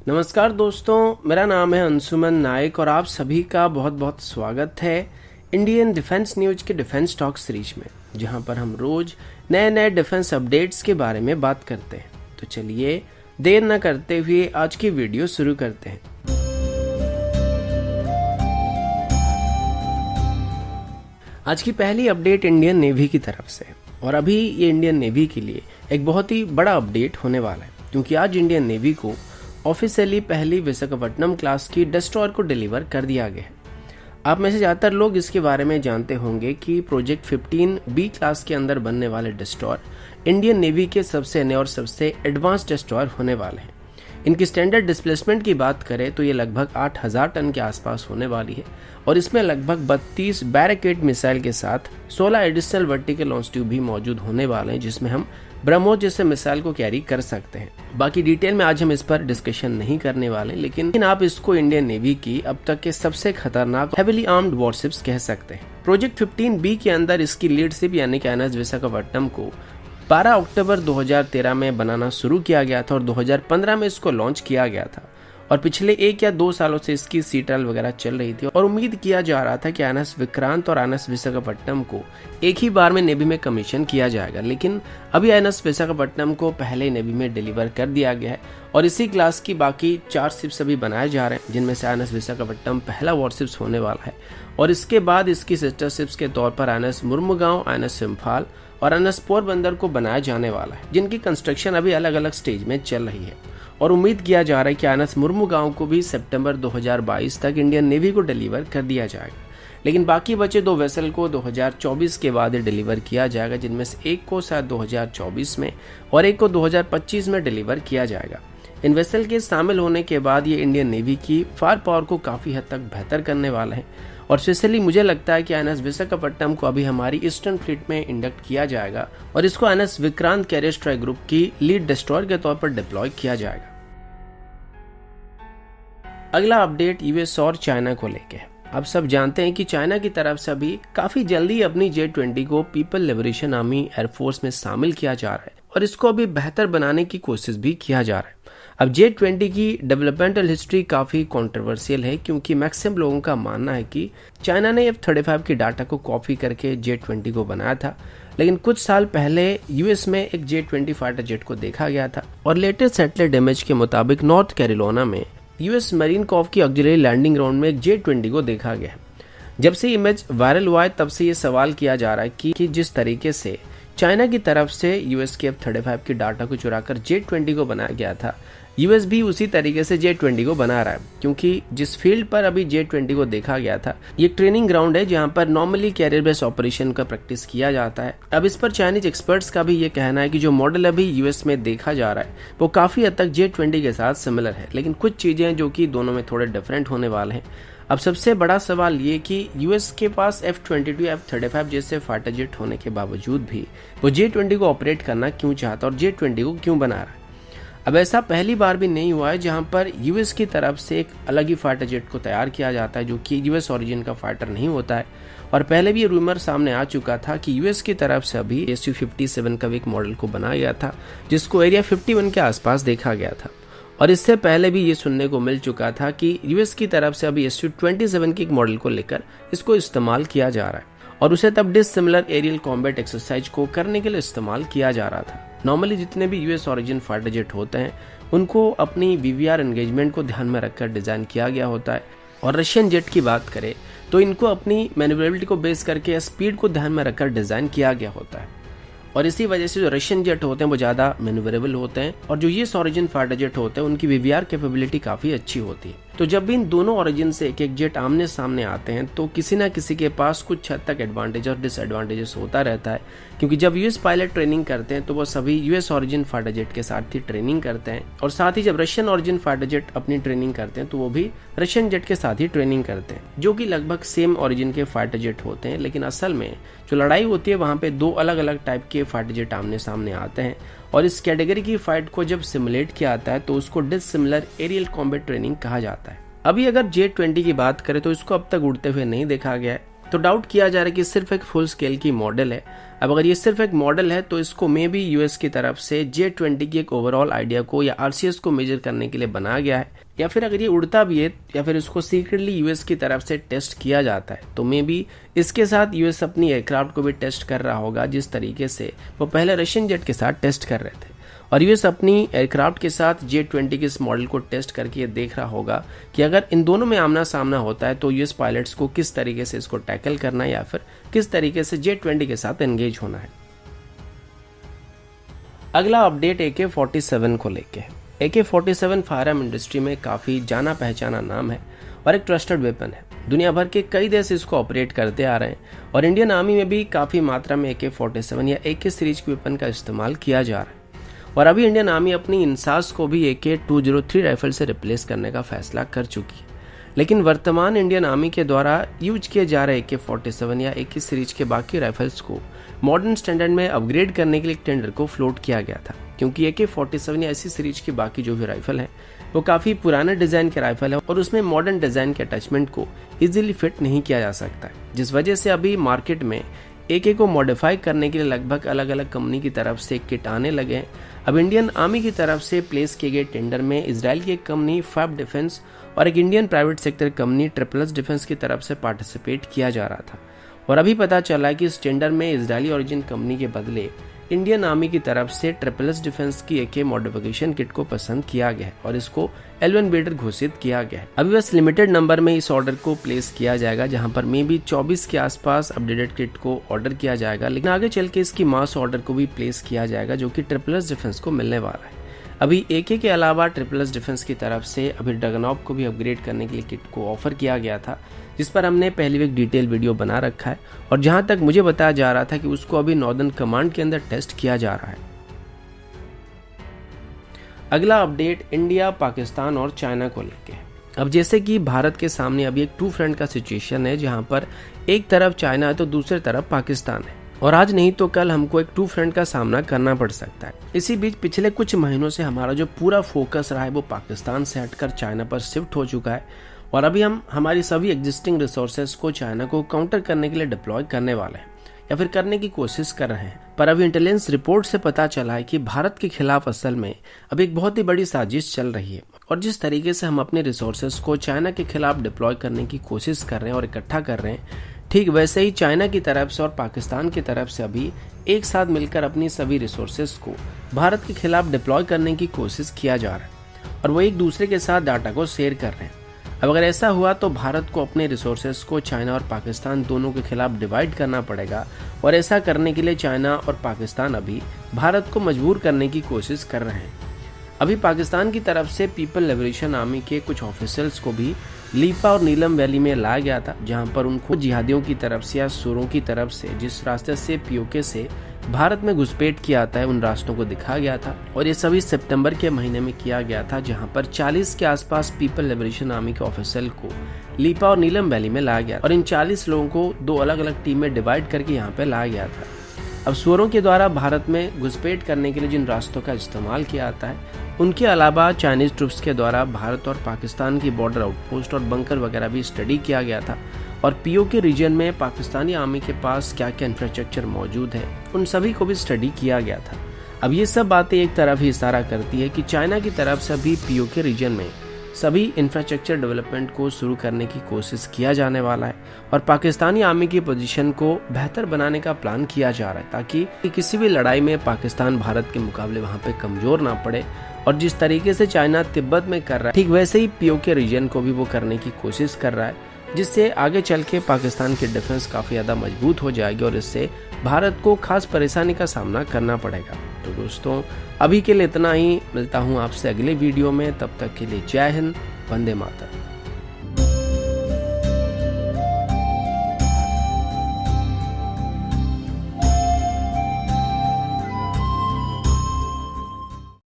नमस्कार दोस्तों, मेरा नाम है अंशुमन नायक और आप सभी का बहुत बहुत स्वागत है इंडियन डिफेंस न्यूज के डिफेंस टॉक सीरीज में, जहां पर हम रोज नए नए डिफेंस अपडेट्स के बारे में बात करते हैं। तो चलिए देर न करते हुए आज की वीडियो शुरू करते हैं। आज की पहली अपडेट इंडियन नेवी की तरफ से, और अभी ये इंडियन नेवी के लिए एक बहुत ही बड़ा अपडेट होने वाला है, क्योंकि आज इंडियन नेवी को ऑफिशियली पहली विशाखापट्टनम क्लास की डेस्ट्रॉयर को डिलीवर कर दिया गया है। आप में से ज़्यादातर लोग इसके बारे में जानते होंगे कि प्रोजेक्ट 15B क्लास के अंदर बनने वाले डेस्ट्रॉयर इंडियन नेवी के सबसे नए और सबसे एडवांस डेस्ट्रॉयर होने वाले हैं। इनकी स्टैंडर्ड डिस्प्लेसमेंट की बात करें तो ये लगभग 8000 टन के आसपास होने वाली है, और इसमें लगभग 32 बैरिकेड मिसाइल के साथ 16 एडिशनल वर्टिकल लॉन्च ट्यूब भी मौजूद होने वाले हैं, जिसमें हम ब्रह्मोस जैसे मिसाइल को कैरी कर सकते हैं। बाकी डिटेल में आज हम इस पर डिस्कशन नहीं करने वाले, लेकिन आप इसको इंडियन नेवी की अब तक के सबसे खतरनाक हेवीली आर्म्ड वॉरशिप्स कह सकते हैं। प्रोजेक्ट 15B के अंदर इसकी लीडशिप यानी कि एनएस विशाखापट्टनम को 12 अक्टूबर 2013 में बनाना शुरू किया गया था और 2015 में इसको लॉन्च किया गया था, और पिछले 1 या 2 सालों से इसकी सी ट्रायल वगैरह चल रही थी, और उम्मीद किया जा रहा था कि एनएस विक्रांत और एनएस विशाखापट्टनम को एक ही बार में नेवी में कमीशन किया जाएगा। लेकिन अभी एनएस विशाखापट्टनम को पहले नेवी में डिलीवर कर दिया गया है, और इसी क्लास की बाकी 4 शिप्स अभी बनाए जा रहे हैं, जिनमें से एनएस विशाखापट्टनम पहला वॉरशिप्स होने वाला है, और इसके बाद इसकी सिस्टर शिप्स के तौर पर एनएस मुर्मुगांव, एनएस इम्फाल और एनएस पोरबंदर को बनाया जाने वाला है, जिनकी कंस्ट्रक्शन अभी अलग अलग स्टेज में चल रही है। और उम्मीद किया जा रहा है कि एनएस मुर्मुगांव को भी सितंबर 2022 तक इंडियन नेवी को डिलीवर कर दिया जाएगा। लेकिन बाकी बचे 2 वेसल को 2024 के बाद डिलीवर किया जाएगा, जिनमें से एक को शायद 2024 में और एक को 2025 में डिलीवर किया जाएगा। इन वेसल के शामिल होने के बाद ये इंडियन नेवी की फायर पावर को काफ़ी हद तक बेहतर करने वाला है, और स्पेशली मुझे लगता है कि एनएस विशाखापट्टनम को अभी हमारी ईस्टर्न फ्लीट में इंडक्ट किया जाएगा, और इसको NS Vikrant carrier strike group की लीड डेस्ट्रॉयर के तौर पर डिप्लॉय किया जाएगा। अगला अपडेट यूएस और चाइना को लेके है। आप सब जानते हैं कि चाइना की तरफ से अभी काफी जल्दी अपनी J-20 को पीपल लिबरेशन आर्मी एयरफोर्स में शामिल किया जा रहा है, और इसको अभी बेहतर बनाने की कोशिश भी किया जा रहा है। अब J-20 की डेवलपमेंटल हिस्ट्री काफी कंट्रोवर्शियल है, क्योंकि मैक्सिमम लोगों का मानना है कि चाइना ने F-35 की डाटा को कॉपी करके J-20 को बनाया था, लेकिन कुछ साल पहले यूएस में एक J-20 फाइटर जेट को देखा गया था, और लेटेस्ट सैटेलाइट इमेज के मुताबिक नॉर्थ कैरोलिना में यूएस मरीन कॉर्प की ऑक्सिलरी लैंडिंग ग्राउंड में J-20 को देखा गया। जब से इमेज वायरल हुआ है, तब से ये सवाल किया जा रहा है कि जिस तरीके से चाइना की तरफ से यूएस के F-35 की डाटा को चुराकर J-20 को बनाया गया था, यूएस भी उसी तरीके से J-20 को बना रहा है। क्योंकि जिस फील्ड पर अभी J-20 को देखा गया था, ये ट्रेनिंग ग्राउंड है जहां पर नॉर्मली कैरियर बेस ऑपरेशन का प्रैक्टिस किया जाता है। अब इस पर चाइनीज एक्सपर्ट्स का भी ये कहना है कि जो मॉडल अभी यूएस में देखा जा रहा है वो काफी हद तक J-20 के साथ सिमिलर है, लेकिन कुछ चीजें जो कि दोनों में थोड़े डिफरेंट होने वाले हैं। अब सबसे बड़ा सवाल ये कि यूएस के पास F-22 F-35 जैसे फाइटर जेट होने के बावजूद भी वो J-20 को ऑपरेट करना क्यों चाहता और J-20 को क्यों बना रहा है। अब ऐसा पहली बार भी नहीं हुआ है जहां पर यूएस की तरफ से एक अलग ही फाइटर जेट को तैयार किया जाता है, जो कि यूएस ओरिजिन का फाइटर नहीं होता है। और पहले भी ये रूमर सामने आ चुका था कि यूएस की तरफ से अभी Su-57 का एक मॉडल को बनाया गया था, जिसको एरिया 51 के आसपास देखा गया था। और इससे पहले भी ये सुनने को मिल चुका था कि यूएस की तरफ से अभी Su-27 की एक मॉडल को लेकर इसको इस्तेमाल किया जा रहा है, और उसे तब डिसिमिलर एरियल कॉम्बैट एक्सरसाइज को करने के लिए इस्तेमाल किया जा रहा था। नॉर्मली जितने भी यूएस ओरिजिन फाइटर जेट होते हैं उनको अपनी वीवीआर एंगेजमेंट को ध्यान में रखकर डिजाइन किया गया होता है, और रशियन जेट की बात करें तो इनको अपनी मैन्युवरेबिलिटी को बेस करके स्पीड को ध्यान में रखकर डिजाइन किया गया होता है। और इसी वजह से जो रशियन जेट होते हैं वो ज़्यादा मैन्युवरेबल होते हैं, और जो यूएस ओरिजिन फाइटर जेट होते हैं उनकी वीवीआर कैपेबिलिटी काफ़ी अच्छी होती है। तो जब भी इन दोनों ओरिजिन से एक एक जेट आमने सामने आते हैं तो किसी ना किसी के पास कुछ हद तक एडवांटेज और डिसएडवांटेजेस होता रहता है, क्योंकि जब यूएस पायलट ट्रेनिंग करते हैं तो वो सभी यूएस ओरिजिन फाइटर जेट के साथ ही ट्रेनिंग करते हैं, और साथ ही जब रशियन ओरिजिन फाइटर जेट अपनी ट्रेनिंग करते हैं तो वो भी रशियन जेट के साथ ही ट्रेनिंग करते हैं, जो कि लगभग सेम ओरिजिन के फाइटर जेट होते हैं। लेकिन असल में जो लड़ाई होती है वहाँ पे 2 अलग अलग टाइप के फाइटर जेट आमने सामने आते हैं, और इस कैटेगरी की फाइट को जब सिमुलेट किया जाता है तो उसको डिसिमिलर एरियल कॉम्बैट ट्रेनिंग कहा जाता है। अभी अगर J-20 की बात करें तो इसको अब तक उड़ते हुए नहीं देखा गया है, तो डाउट किया जा रहा है कि सिर्फ एक फुल स्केल की मॉडल है। अब अगर ये सिर्फ एक मॉडल है तो इसको मे बी यूएस की तरफ से J20 की एक ओवरऑल आइडिया को या RCS को मेजर करने के लिए बनाया गया है, या फिर अगर ये उड़ता भी है या फिर इसको सीक्रेटली यूएस की तरफ से टेस्ट किया जाता है तो मे बी इसके साथ यूएस अपनी एयरक्राफ्ट को भी टेस्ट कर रहा होगा, जिस तरीके से वो पहले रशियन जेट के साथ टेस्ट कर रहे थे। और यूएस अपनी एयरक्राफ्ट के साथ J20 के इस मॉडल को टेस्ट करके ये देख रहा होगा कि अगर इन दोनों में आमना सामना होता है तो यूएस पायलट्स को किस तरीके से इसको टैकल करना है या फिर किस तरीके से J20 के साथ एंगेज होना है। अगला अपडेट AK-47 को लेके है। AK-47 फायरआर्म इंडस्ट्री में काफ़ी जाना पहचाना नाम है और एक ट्रस्टेड वेपन है। दुनिया भर के कई देश इसको ऑपरेट करते आ रहे हैं और इंडियन आर्मी में भी काफ़ी मात्रा में AK-47 या AK सीरीज के वेपन का इस्तेमाल किया जा रहा है। और अभी इंडियन आर्मी अपनी इंसास को भी AK-203 राइफल से रिप्लेस करने का फैसला कर चुकी है। लेकिन वर्तमान इंडियन आर्मी के द्वारा यूज किए जा रहे AK-47 या AK सीरीज के बाकी राइफल्स को मॉडर्न स्टैंडर्ड में अपग्रेड करने के लिए एक टेंडर को फ्लोट किया गया था, क्योंकि AK-47 या ऐसी सीरीज की बाकी जो भी राइफल है वो काफ़ी पुराने डिज़ाइन के राइफल है और उसमें मॉडर्न डिज़ाइन के अटैचमेंट को इजीली फिट नहीं किया जा सकता है, जिस वजह से अभी मार्केट में AK को मॉडिफाई करने के लिए लगभग अलग अलग कंपनी की तरफ से किट आने लगे हैं। अब इंडियन आर्मी की तरफ से प्लेस किए गए टेंडर में इजराइल की एक कंपनी फैब डिफेंस और एक Indian private sector company triples defence की तरफ से पार्टिसिपेट किया जा रहा था। और अभी पता चला है कि इस टेंडर में इजरायली ओरिजिन कंपनी के बदले इंडियन आर्मी की तरफ से ट्रिपल्स डिफेंस की AK मॉडिफिकेशन किट को पसंद किया गया है और इसको L1 बिल्डर घोषित किया गया है। अभी बस लिमिटेड नंबर में इस ऑर्डर को प्लेस किया जाएगा, जहां पर मे बी 24 के आसपास अपडेटेड किट को ऑर्डर किया जाएगा, लेकिन आगे चल के इसकी मास ऑर्डर को भी प्लेस किया जाएगा जो कि ट्रिपल्स डिफेंस को मिलने वाला है। अभी AK के अलावा ट्रिपल्स डिफेंस की तरफ से अभी ड्रैगनऑफ को भी अपग्रेड करने के लिए किट को ऑफर किया गया था, जिस पर हमने पहले एक डिटेल वीडियो बना रखा है और जहां तक मुझे बताया जा रहा था कि उसको अभी नॉर्दर्न कमांड के अंदर टेस्ट किया जा रहा है। अगला अपडेट इंडिया, पाकिस्तान और चाइना को लेके है। अब जैसे कि भारत के सामने अभी एक टू फ्रंट का सिचुएशन है, जहां पर एक तरफ चाइना है तो दूसरी तरफ पाकिस्तान है और आज नहीं तो कल हमको एक टू फ्रंट का सामना करना पड़ सकता है। इसी बीच पिछले कुछ महीनों से हमारा जो पूरा फोकस रहा है वो पाकिस्तान से हटकर चाइना पर शिफ्ट हो चुका है और अभी हम हमारी सभी एग्जिस्टिंग रिसोर्सेज को चाइना को काउंटर करने के लिए डिप्लॉय करने वाले हैं या फिर करने की कोशिश कर रहे हैं। पर अभी इंटेलिजेंस रिपोर्ट से पता चला है कि भारत के खिलाफ असल में अब एक बहुत ही बड़ी साजिश चल रही है और जिस तरीके से हम अपने रिसोर्सेज को चाइना के खिलाफ डिप्लॉय करने की कोशिश कर रहे हैं और इकट्ठा कर रहे हैं, ठीक वैसे ही चाइना की तरफ से और पाकिस्तान की तरफ से अभी एक साथ मिलकर अपनी सभी रिसोर्सेज को भारत के खिलाफ डिप्लॉय करने की कोशिश किया जा रहा है और वो एक दूसरे के साथ डाटा को शेयर कर रहे हैं। अब अगर ऐसा हुआ तो भारत को अपने रिसोर्सेज को चाइना और पाकिस्तान दोनों के खिलाफ डिवाइड करना पड़ेगा और ऐसा करने के लिए चाइना और पाकिस्तान अभी भारत को मजबूर करने की कोशिश कर रहे हैं। अभी पाकिस्तान की तरफ से पीपल लिबरेशन आर्मी के कुछ ऑफिसर्स को भी लीपा और नीलम वैली में लाया गया था, जहां पर उनको जिहादियों की तरफ से या सुरों की तरफ से जिस रास्ते से POK से भारत में घुसपैठ किया आता है उन रास्तों को दिखाया गया था और ये सभी सितंबर के महीने में किया गया था, जहां पर 40 के आसपास पीपल लिबरेशन आर्मी के ऑफिसर को लीपा और नीलम वैली में लाया गया और इन 40 लोगों को 2 अलग अलग टीम में डिवाइड करके यहाँ पे लाया गया था। अब सुअरों के द्वारा भारत में घुसपैठ करने के लिए जिन रास्तों का इस्तेमाल किया जाता है उनके अलावा चाइनीज ट्रूप्स के द्वारा भारत और पाकिस्तान की बॉर्डर आउटपोस्ट और बंकर वगैरह भी स्टडी किया गया था और POK रीजन में पाकिस्तानी आर्मी के पास क्या क्या इंफ्रास्ट्रक्चर मौजूद है उन सभी को भी स्टडी किया गया था। अब ये सब बातें एक तरफ ही इशारा करती है कि चाइना की तरफ से भी POK रीजन में सभी इंफ्रास्ट्रक्चर डेवलपमेंट को शुरू करने की कोशिश किया जाने वाला है और पाकिस्तानी आर्मी की पोजीशन को बेहतर बनाने का प्लान किया जा रहा है ताकि किसी भी लड़ाई में पाकिस्तान भारत के मुकाबले वहां पे कमजोर ना पड़े। और जिस तरीके से चाइना तिब्बत में कर रहा है ठीक वैसे ही POK रीजन को भी वो करने की कोशिश कर रहा है, जिससे आगे चल के पाकिस्तान की डिफेंस काफ़ी ज़्यादा मजबूत हो जाएगी और इससे भारत को खास परेशानी का सामना करना पड़ेगा। तो दोस्तों अभी के लिए इतना ही, मिलता हूँ आपसे अगले वीडियो में, तब तक के लिए जय हिंद, वंदे मातरम।